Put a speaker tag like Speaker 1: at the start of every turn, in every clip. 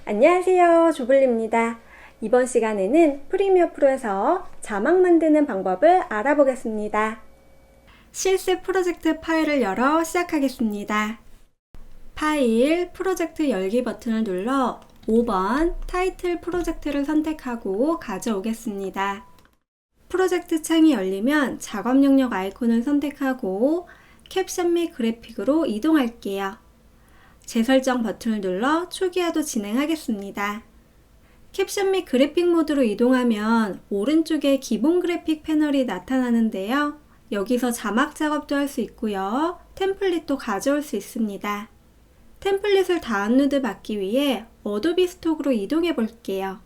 Speaker 1: 안녕하세요, 조블리입니다. 이번 시간에는 프리미어 프로에서 자막 만드는 방법을 알아보겠습니다. 실습 프로젝트 파일을 열어 시작하겠습니다. 파일, 프로젝트 열기 버튼을 눌러 5번 타이틀 프로젝트를 선택하고 가져오겠습니다. 프로젝트 창이 열리면 작업 영역 아이콘을 선택하고 캡션 및 그래픽으로 이동할게요. 재설정 버튼을 눌러 초기화도 진행하겠습니다. 캡션 및 그래픽 모드로 이동하면 오른쪽에 기본 그래픽 패널이 나타나는데요. 여기서 자막 작업도 할 수 있고요. 템플릿도 가져올 수 있습니다. 템플릿을 다운로드 받기 위해 어도비 스톡으로 이동해 볼게요.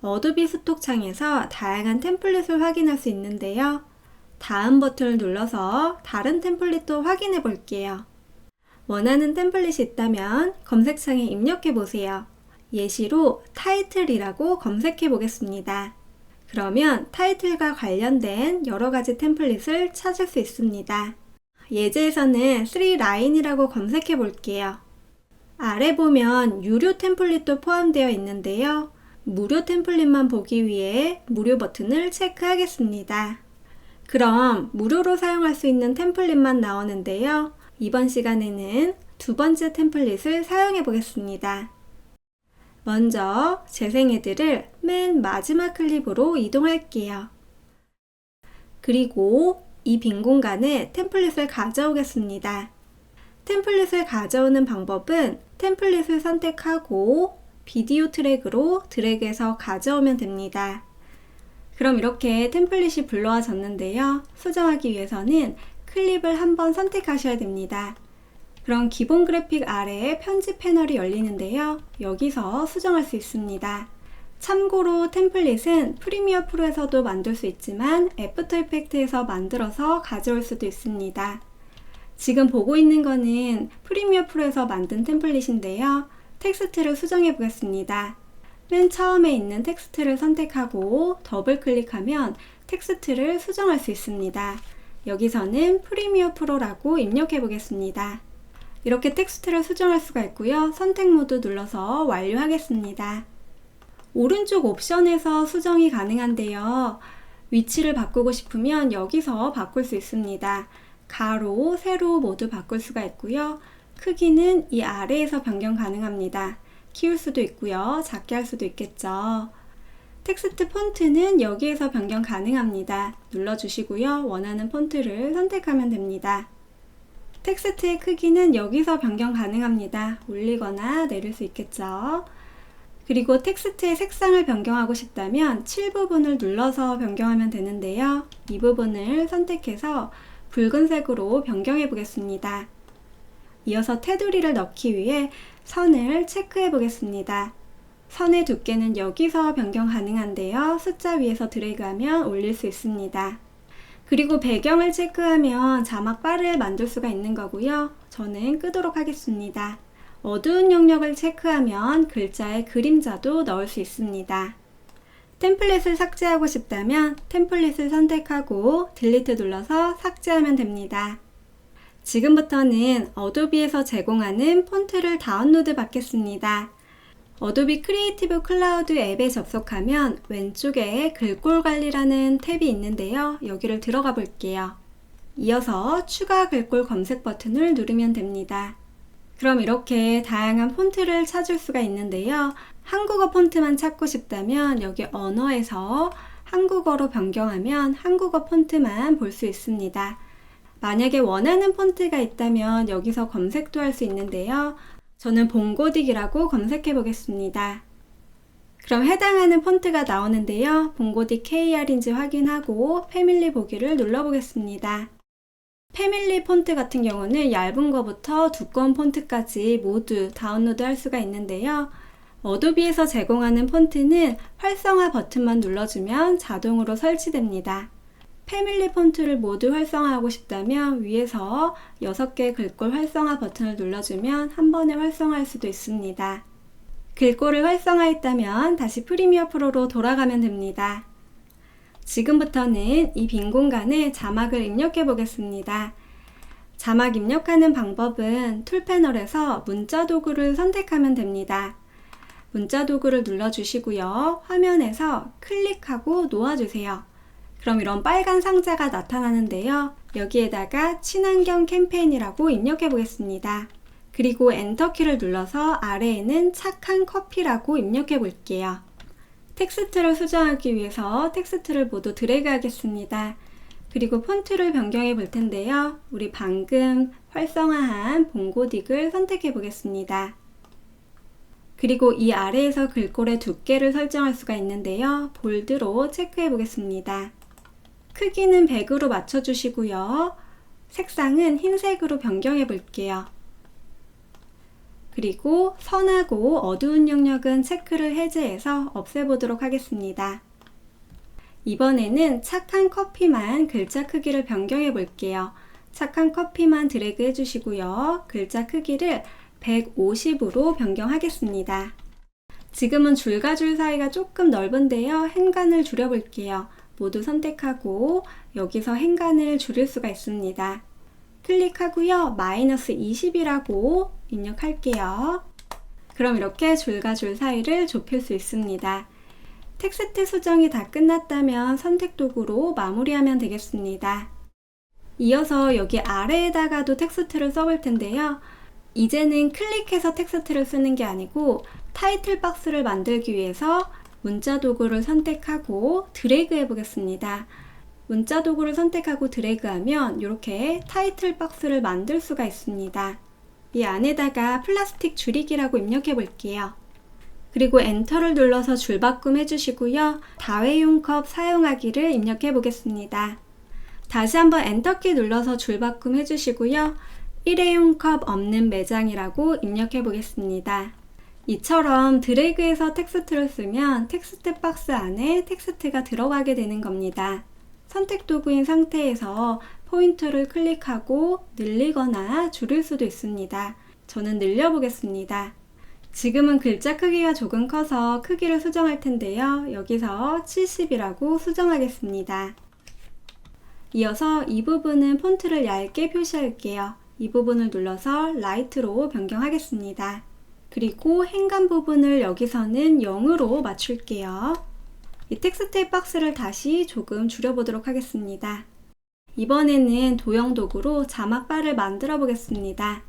Speaker 1: 어도비 스톡 창에서 다양한 템플릿을 확인할 수 있는데요. 다음 버튼을 눌러서 다른 템플릿도 확인해 볼게요. 원하는 템플릿이 있다면 검색창에 입력해 보세요. 예시로 타이틀이라고 검색해 보겠습니다. 그러면 타이틀과 관련된 여러 가지 템플릿을 찾을 수 있습니다. 예제에서는 3라인이라고 검색해 볼게요. 아래 보면 유료 템플릿도 포함되어 있는데요. 무료 템플릿만 보기 위해 무료 버튼을 체크하겠습니다. 그럼 무료로 사용할 수 있는 템플릿만 나오는데요. 이번 시간에는 두 번째 템플릿을 사용해 보겠습니다. 먼저 재생헤드를 맨 마지막 클립으로 이동할게요. 그리고 이 빈 공간에 템플릿을 가져오겠습니다. 템플릿을 가져오는 방법은 템플릿을 선택하고 비디오 트랙으로 드래그해서 가져오면 됩니다. 그럼 이렇게 템플릿이 불러와졌는데요. 수정하기 위해서는 클립을 한번 선택하셔야 됩니다. 그럼 기본 그래픽 아래에 편집 패널이 열리는데요. 여기서 수정할 수 있습니다. 참고로 템플릿은 프리미어 프로에서도 만들 수 있지만 애프터 이펙트에서 만들어서 가져올 수도 있습니다. 지금 보고 있는 거는 프리미어 프로에서 만든 템플릿인데요. 텍스트를 수정해 보겠습니다. 맨 처음에 있는 텍스트를 선택하고 더블 클릭하면 텍스트를 수정할 수 있습니다. 여기서는 프리미어 프로라고 입력해 보겠습니다. 이렇게 텍스트를 수정할 수가 있고요. 선택 모드 눌러서 완료하겠습니다. 오른쪽 옵션에서 수정이 가능한데요. 위치를 바꾸고 싶으면 여기서 바꿀 수 있습니다. 가로, 세로 모두 바꿀 수가 있고요. 크기는 이 아래에서 변경 가능합니다. 키울 수도 있고요. 작게 할 수도 있겠죠. 텍스트 폰트는 여기에서 변경 가능합니다. 눌러주시고요. 원하는 폰트를 선택하면 됩니다. 텍스트의 크기는 여기서 변경 가능합니다. 올리거나 내릴 수 있겠죠. 그리고 텍스트의 색상을 변경하고 싶다면 7부분을 눌러서 변경하면 되는데요. 이 부분을 선택해서 붉은색으로 변경해 보겠습니다. 이어서 테두리를 넣기 위해 선을 체크해 보겠습니다. 선의 두께는 여기서 변경 가능한데요. 숫자 위에서 드래그하면 올릴 수 있습니다. 그리고 배경을 체크하면 자막 바를 만들 수가 있는 거고요. 저는 끄도록 하겠습니다. 어두운 영역을 체크하면 글자의 그림자도 넣을 수 있습니다. 템플릿을 삭제하고 싶다면 템플릿을 선택하고 딜리트 눌러서 삭제하면 됩니다. 지금부터는 어도비에서 제공하는 폰트를 다운로드 받겠습니다. 어도비 크리에이티브 클라우드 앱에 접속하면 왼쪽에 글꼴 관리라는 탭이 있는데요. 여기를 들어가 볼게요. 이어서 추가 글꼴 검색 버튼을 누르면 됩니다. 그럼 이렇게 다양한 폰트를 찾을 수가 있는데요. 한국어 폰트만 찾고 싶다면 여기 언어에서 한국어로 변경하면 한국어 폰트만 볼 수 있습니다. 만약에 원하는 폰트가 있다면 여기서 검색도 할 수 있는데요. 저는 봉고딕이라고 검색해 보겠습니다. 그럼 해당하는 폰트가 나오는데요. 봉고딕 KR인지 확인하고 패밀리 보기를 눌러보겠습니다. 패밀리 폰트 같은 경우는 얇은 거부터 두꺼운 폰트까지 모두 다운로드 할 수가 있는데요. 어도비에서 제공하는 폰트는 활성화 버튼만 눌러주면 자동으로 설치됩니다. 패밀리 폰트를 모두 활성화하고 싶다면 위에서 6개 글꼴 활성화 버튼을 눌러주면 한 번에 활성화할 수도 있습니다. 글꼴을 활성화했다면 다시 프리미어 프로로 돌아가면 됩니다. 지금부터는 이 빈 공간에 자막을 입력해 보겠습니다. 자막 입력하는 방법은 툴 패널에서 문자 도구를 선택하면 됩니다. 문자 도구를 눌러주시고요. 화면에서 클릭하고 놓아주세요. 그럼 이런 빨간 상자가 나타나는데요. 여기에다가 친환경 캠페인이라고 입력해 보겠습니다. 그리고 엔터키를 눌러서 아래에는 착한 커피라고 입력해 볼게요. 텍스트를 수정하기 위해서 텍스트를 모두 드래그 하겠습니다. 그리고 폰트를 변경해 볼 텐데요. 우리 방금 활성화한 봉고딕을 선택해 보겠습니다. 그리고 이 아래에서 글꼴의 두께를 설정할 수가 있는데요. 볼드로 체크해 보겠습니다. 크기는 100으로 맞춰주시고요. 색상은 흰색으로 변경해 볼게요. 그리고 선하고 어두운 영역은 체크를 해제해서 없애보도록 하겠습니다. 이번에는 착한 커피만 글자 크기를 변경해 볼게요. 착한 커피만 드래그 해주시고요. 글자 크기를 150으로 변경하겠습니다. 지금은 줄과 줄 사이가 조금 넓은데요. 행간을 줄여볼게요. 모두 선택하고 여기서 행간을 줄일 수가 있습니다. 클릭하고요. 마이너스 20이라고 입력할게요. 그럼 이렇게 줄과 줄 사이를 좁힐 수 있습니다. 텍스트 수정이 다 끝났다면 선택 도구로 마무리하면 되겠습니다. 이어서 여기 아래에다가도 텍스트를 써볼 텐데요. 이제는 클릭해서 텍스트를 쓰는 게 아니고 타이틀 박스를 만들기 위해서 문자 도구를 선택하고 드래그 해 보겠습니다. 문자 도구를 선택하고 드래그하면 이렇게 타이틀 박스를 만들 수가 있습니다. 이 안에다가 플라스틱 줄이기라고 입력해 볼게요. 그리고 엔터를 눌러서 줄바꿈 해주시고요. 다회용 컵 사용하기를 입력해 보겠습니다. 다시 한번 엔터키 눌러서 줄바꿈 해주시고요. 일회용 컵 없는 매장이라고 입력해 보겠습니다. 이처럼 드래그해서 텍스트를 쓰면 텍스트 박스 안에 텍스트가 들어가게 되는 겁니다. 선택 도구인 상태에서 포인터를 클릭하고 늘리거나 줄일 수도 있습니다. 저는 늘려 보겠습니다. 지금은 글자 크기가 조금 커서 크기를 수정할 텐데요. 여기서 70이라고 수정하겠습니다. 이어서 이 부분은 폰트를 얇게 표시할게요. 이 부분을 눌러서 라이트로 변경하겠습니다. 그리고 행간 부분을 여기서는 0으로 맞출게요. 이 텍스트의 박스를 다시 조금 줄여보도록 하겠습니다. 이번에는 도형 도구로 자막바를 만들어 보겠습니다.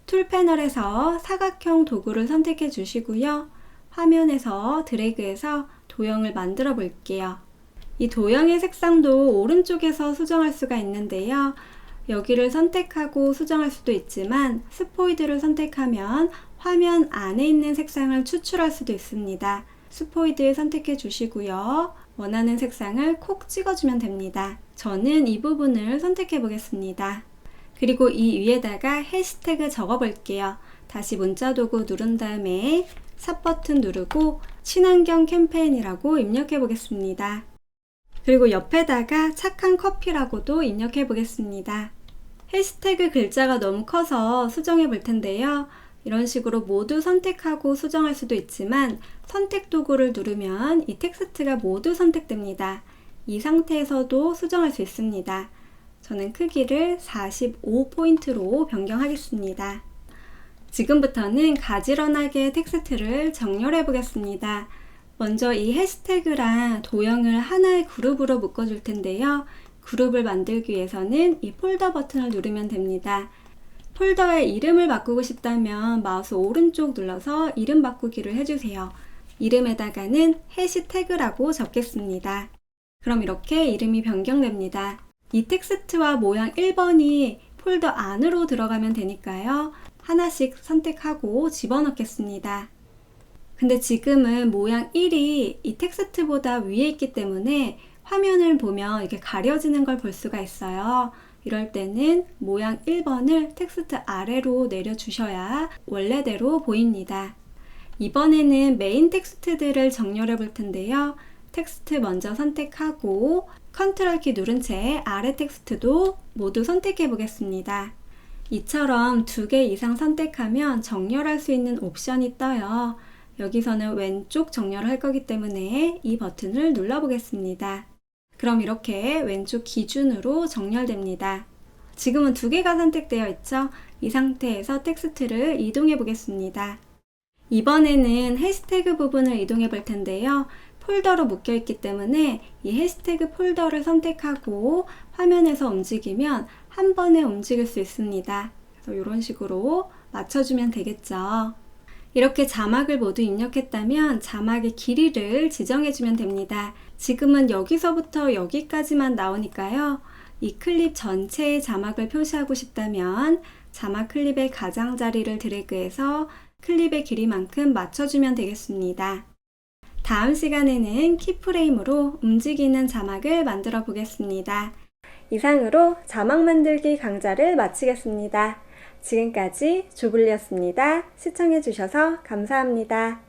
Speaker 1: 툴 패널에서 사각형 도구를 선택해 주시고요. 화면에서 드래그해서 도형을 만들어 볼게요. 이 도형의 색상도 오른쪽에서 수정할 수가 있는데요. 여기를 선택하고 수정할 수도 있지만 스포이드를 선택하면 화면 안에 있는 색상을 추출할 수도 있습니다. 스포이드 선택해 주시고요. 원하는 색상을 콕 찍어주면 됩니다. 저는 이 부분을 선택해 보겠습니다. 그리고 이 위에다가 해시태그 적어 볼게요. 다시 문자 도구 누른 다음에 삽 버튼 누르고 친환경 캠페인이라고 입력해 보겠습니다. 그리고 옆에다가 착한 커피라고도 입력해 보겠습니다. 해시태그 글자가 너무 커서 수정해 볼 텐데요. 이런 식으로 모두 선택하고 수정할 수도 있지만 선택 도구를 누르면 이 텍스트가 모두 선택됩니다. 이 상태에서도 수정할 수 있습니다. 저는 크기를 45포인트로 변경하겠습니다. 지금부터는 가지런하게 텍스트를 정렬해 보겠습니다. 먼저 이 해시태그랑 도형을 하나의 그룹으로 묶어줄 텐데요. 그룹을 만들기 위해서는 이 폴더 버튼을 누르면 됩니다. 폴더의 이름을 바꾸고 싶다면 마우스 오른쪽 눌러서 이름 바꾸기를 해주세요. 이름에다가는 해시태그라고 적겠습니다. 그럼 이렇게 이름이 변경됩니다. 이 텍스트와 모양 1번이 폴더 안으로 들어가면 되니까요. 하나씩 선택하고 집어넣겠습니다. 근데 지금은 모양 1이 이 텍스트보다 위에 있기 때문에 화면을 보면 이렇게 가려지는 걸 볼 수가 있어요. 이럴 때는 모양 1번을 텍스트 아래로 내려주셔야 원래대로 보입니다. 이번에는 메인 텍스트들을 정렬해 볼 텐데요. 텍스트 먼저 선택하고 컨트롤 키 누른 채 아래 텍스트도 모두 선택해 보겠습니다. 이처럼 2개 이상 선택하면 정렬할 수 있는 옵션이 떠요. 여기서는 왼쪽 정렬을 할 거기 때문에 이 버튼을 눌러 보겠습니다. 그럼 이렇게 왼쪽 기준으로 정렬됩니다. 지금은 두 개가 선택되어 있죠? 이 상태에서 텍스트를 이동해 보겠습니다. 이번에는 해시태그 부분을 이동해 볼 텐데요. 폴더로 묶여 있기 때문에 이 해시태그 폴더를 선택하고 화면에서 움직이면 한 번에 움직일 수 있습니다. 그래서 이런 식으로 맞춰주면 되겠죠. 이렇게 자막을 모두 입력했다면 자막의 길이를 지정해주면 됩니다. 지금은 여기서부터 여기까지만 나오니까요. 이 클립 전체의 자막을 표시하고 싶다면 자막 클립의 가장자리를 드래그해서 클립의 길이만큼 맞춰주면 되겠습니다. 다음 시간에는 키프레임으로 움직이는 자막을 만들어 보겠습니다. 이상으로 자막 만들기 강좌를 마치겠습니다. 지금까지 조블리였습니다. 시청해주셔서 감사합니다.